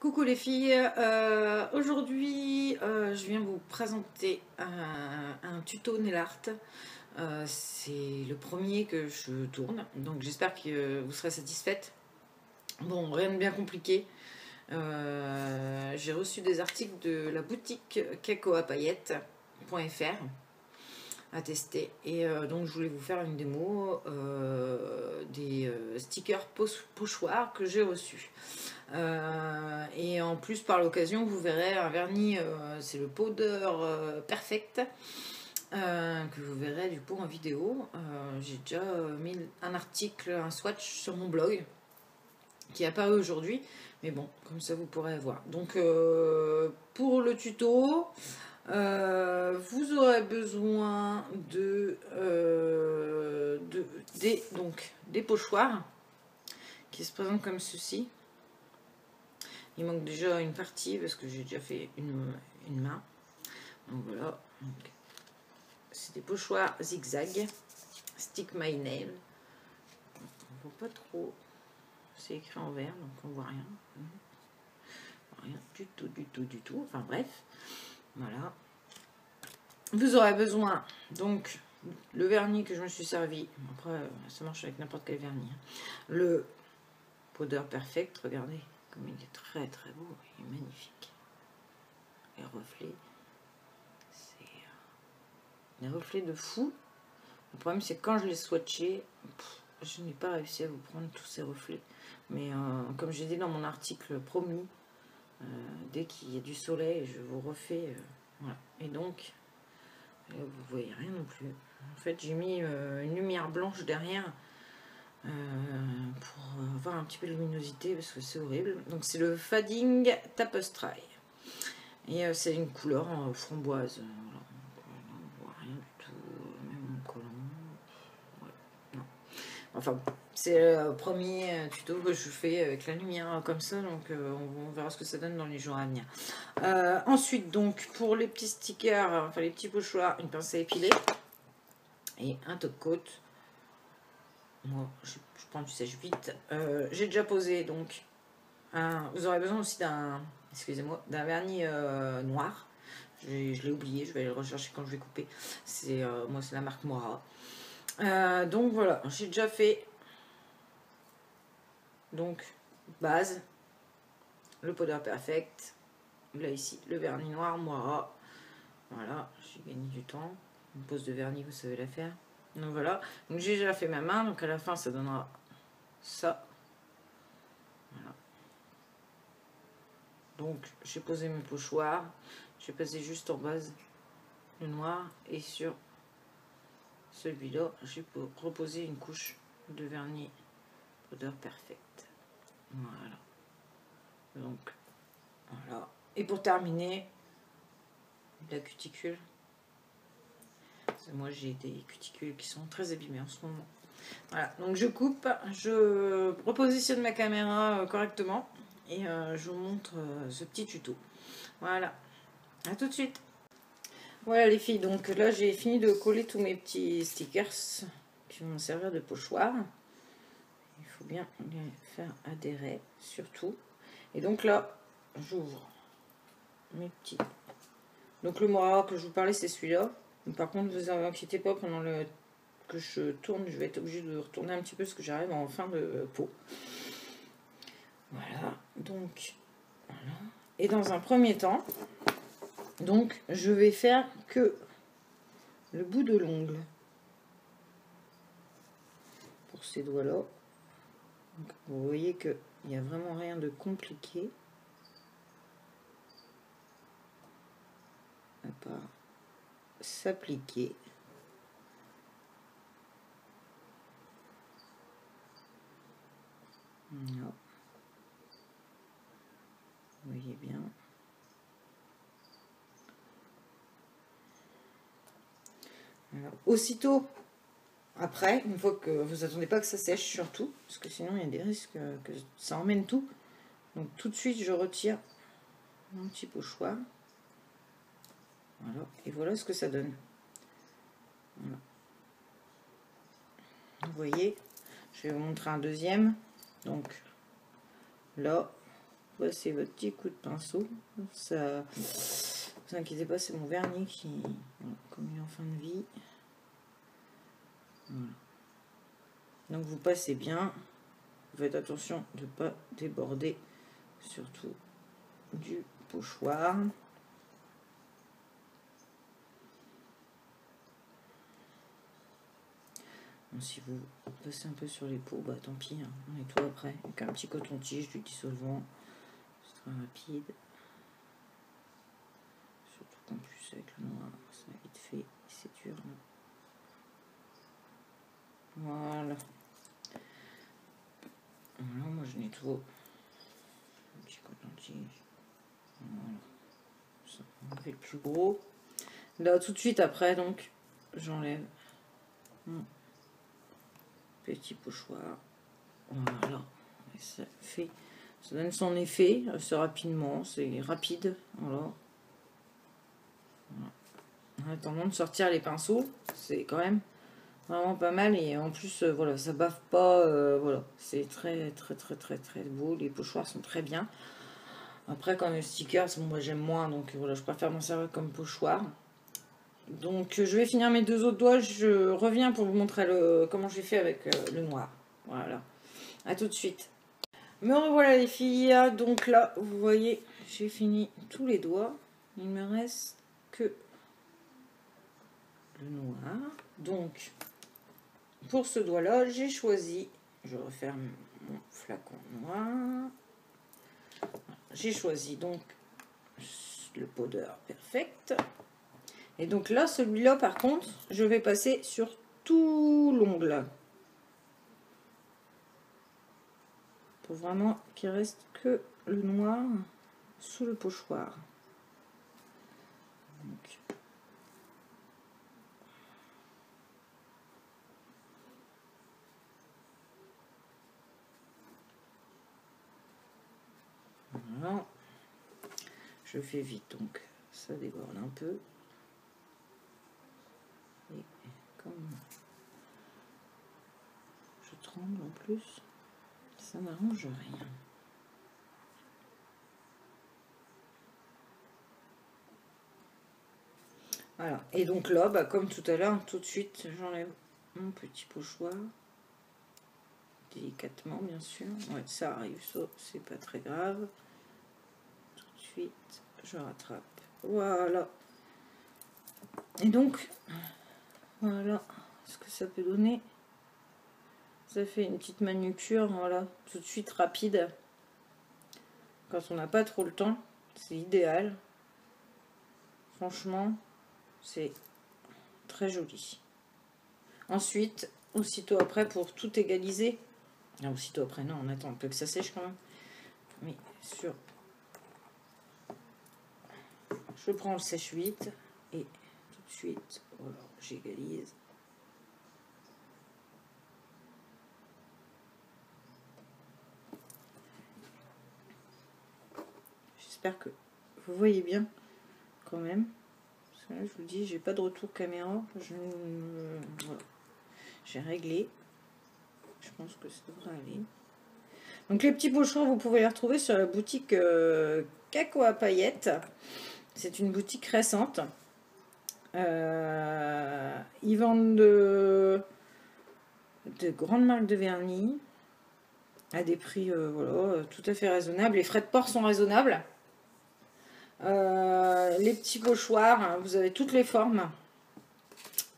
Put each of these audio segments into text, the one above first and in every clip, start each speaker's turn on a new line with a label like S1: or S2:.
S1: Coucou les filles, aujourd'hui je viens vous présenter un tuto nail art. C'est le premier que je tourne, donc j'espère que vous serez satisfaite. Bon, rien de bien compliqué. J'ai reçu des articles de la boutique cacaoapaillettes.fr à tester et donc je voulais vous faire une démo des stickers pochoirs que j'ai reçus. Et en plus par l'occasion vous verrez un vernis, c'est le Powder Perfect, que vous verrez du coup en vidéo. J'ai déjà mis un article, un swatch sur mon blog qui est apparu aujourd'hui, mais bon, comme ça vous pourrez voir. Donc pour le tuto, vous aurez besoin des pochoirs qui se présentent comme ceci. Il manque déjà une partie parce que j'ai déjà fait une main. Donc voilà. C'est des pochoirs zigzag. Stick my nail. On voit pas trop. C'est écrit en vert donc on voit rien. Rien du tout. Enfin bref. Voilà. Vous aurez besoin donc le vernis que je me suis servi. Après ça marche avec n'importe quel vernis. Le Powder Perfect. Regardez comme il est très très beau. Il est magnifique. Les reflets. C'est des reflets de fou. Le problème c'est que quand je l'ai swatché, je n'ai pas réussi à vous prendre tous ces reflets. Mais comme j'ai dit dans mon article promis, dès qu'il y a du soleil, je vous refais. Voilà. Et donc, vous voyez rien non plus. En fait, j'ai mis une lumière blanche derrière pour avoir un petit peu de luminosité parce que c'est horrible. Donc c'est le Fading Tapestry. Et c'est une couleur framboise. Voilà. On voit rien du tout, même en collant. Ouais, non. Enfin, c'est le premier tuto que je fais avec la lumière comme ça, donc on verra ce que ça donne dans les jours à venir. Ensuite, donc, pour les petits stickers, enfin les petits pochoirs, une pince à épiler et un top coat. Moi, je prends du sèche-vite. J'ai déjà posé, donc, vous aurez besoin aussi excusez-moi, d'un vernis noir. Je l'ai oublié, je vais aller le rechercher quand je vais couper. Moi, c'est la marque Mora. Donc voilà, j'ai déjà fait donc base, le Powder Perfect, là ici le vernis noir Mora. Voilà, j'ai gagné du temps. Une pose de vernis, vous savez la faire. Donc voilà, donc j'ai déjà fait ma main, donc à la fin ça donnera ça. Voilà. Donc j'ai posé mes pochoirs, j'ai posé juste en base le noir et sur celui-là j'ai reposé une couche de vernis Powder Perfect. Voilà. Donc voilà. Et pour terminer, la cuticule. Moi j'ai des cuticules qui sont très abîmées en ce moment. Voilà, donc je coupe, je repositionne ma caméra correctement et je vous montre ce petit tuto. Voilà, à tout de suite. Voilà les filles, donc là j'ai fini de coller tous mes petits stickers qui vont me servir de pochoir. Il faut bien les faire adhérer surtout. Et donc là, j'ouvre mes petits. Donc le Mora que je vous parlais, c'est celui-là. Par contre, vous inquiétez pas, pendant que je tourne, je vais être obligée de retourner un petit peu parce que j'arrive en fin de peau. Voilà, donc voilà. Et dans un premier temps, donc je vais faire que le bout de l'ongle pour ces doigts-là. Vous voyez qu'il n'y a vraiment rien de compliqué à part s'appliquer. Voilà. Vous voyez bien. Alors, aussitôt après, une fois que vous attendez pas que ça sèche surtout, parce que sinon il y a des risques que ça emmène tout. Donc tout de suite je retire mon petit pochoir. Voilà, et voilà ce que ça donne. Voilà. Vous voyez, je vais vous montrer un deuxième. Donc là, passez votre petit coup de pinceau. Ça, vous inquiétez pas, c'est mon vernis qui, voilà, comme il est en fin de vie. Voilà. Donc vous passez bien. Vous faites attention de ne pas déborder, surtout du pochoir. Bon, si vous passez un peu sur les peaux, bah tant pis, hein, on nettoie après. Avec un petit coton-tige, du dissolvant, c'est très rapide. Surtout qu'en plus avec le noir, ça va vite fait, c'est dur. Là. Voilà. Voilà, moi je nettoie. Un petit coton-tige. Voilà. Ça, on fait le plus gros. Là tout de suite après, donc, j'enlève mon petit pochoir. Voilà. Et ça fait, ça donne son effet assez rapidement, c'est rapide. Voilà. En attendant de sortir les pinceaux, c'est quand même vraiment pas mal. Et en plus, voilà, ça bave pas. Voilà, c'est très beau. Les pochoirs sont très bien. Après, quand le sticker, moi j'aime moins, donc voilà, je préfère m'en servir comme pochoir. Donc je vais finir mes deux autres doigts. Je reviens pour vous montrer comment j'ai fait avec le noir. Voilà. À tout de suite. Me revoilà les filles. Donc là, vous voyez, j'ai fini tous les doigts. Il me reste que le noir. Donc, pour ce doigt-là, j'ai choisi, je referme mon flacon noir. J'ai choisi donc le powder perfect. Et donc là, celui-là, par contre, je vais passer sur tout l'ongle. Pour vraiment qu'il reste que le noir sous le pochoir. Donc, voilà. Je fais vite, donc ça déborde un peu. Et comme je tremble en plus, ça n'arrange rien. Voilà, et donc là, bah, comme tout à l'heure, tout de suite, j'enlève mon petit pochoir. Délicatement, bien sûr. Ouais, ça arrive, ça, c'est pas très grave. Tout de suite, je rattrape. Voilà. Et donc, voilà ce que ça peut donner. Ça fait une petite manucure, voilà, tout de suite rapide. Quand on n'a pas trop le temps, c'est idéal. Franchement, c'est très joli. Ensuite, aussitôt après, pour tout égaliser, ah, aussitôt après, non, on attend un peu que ça sèche quand même. Mais sur, je prends le sèche-huile et tout de suite, voilà, j'égalise. J'espère que vous voyez bien quand même. Parce que là, je vous dis, j'ai pas de retour caméra. Voilà. J'ai réglé. Je pense que ça devrait aller. Donc les petits pochoirs, vous pouvez les retrouver sur la boutique Caco à paillettes. C'est une boutique récente. Ils vendent de grandes marques de vernis à des prix voilà, tout à fait raisonnables. Les frais de port sont raisonnables. Les petits pochoirs, hein, vous avez toutes les formes.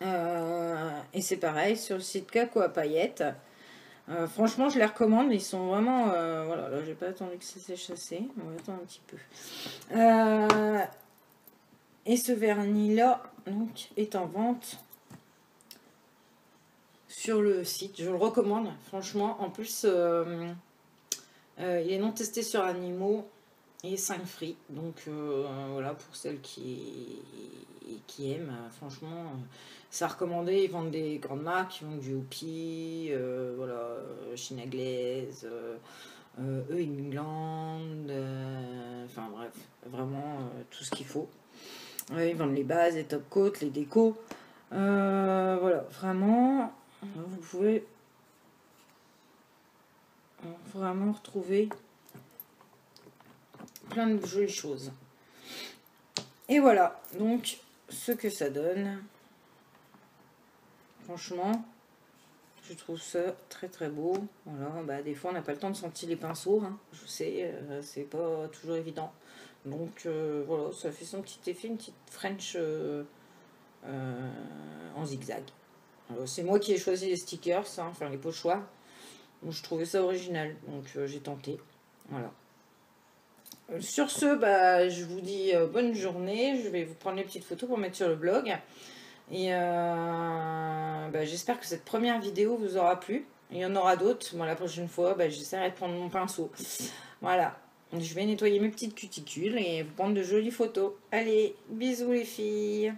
S1: Et c'est pareil sur le site Caco à paillettes. Franchement, je les recommande. Ils sont vraiment... voilà, là, j'ai pas attendu que ça sèche assez. On va attendre un petit peu. Et ce vernis-là, donc, est en vente sur le site. Je le recommande, franchement. En plus, il est non testé sur animaux et 5 free. Donc, voilà, pour celles qui aiment, franchement... C'est à recommander. Ils vendent des grandes marques, ils vendent du Hopi, voilà, Chine Anglaise, England, enfin bref, vraiment tout ce qu'il faut. Ils vendent les bases, les top coats, les décos. Voilà, vraiment, vous pouvez vraiment retrouver plein de jolies choses. Et voilà, donc ce que ça donne. Franchement, je trouve ça très très beau. Voilà, bah, des fois on n'a pas le temps de sentir les pinceaux, hein. Je sais, c'est pas toujours évident. Donc voilà, ça fait son petit effet, une petite French en zigzag. C'est moi qui ai choisi les stickers, hein, enfin les pochoirs. Donc je trouvais ça original, donc j'ai tenté. Voilà. Sur ce, bah, je vous dis bonne journée. Je vais vous prendre les petites photos pour mettre sur le blog. Et bah, j'espère que cette première vidéo vous aura plu. Il y en aura d'autres. Bon, la prochaine fois, bah, j'essaierai de prendre mon pinceau. Voilà. Je vais nettoyer mes petites cuticules et vous prendre de jolies photos. Allez, bisous les filles.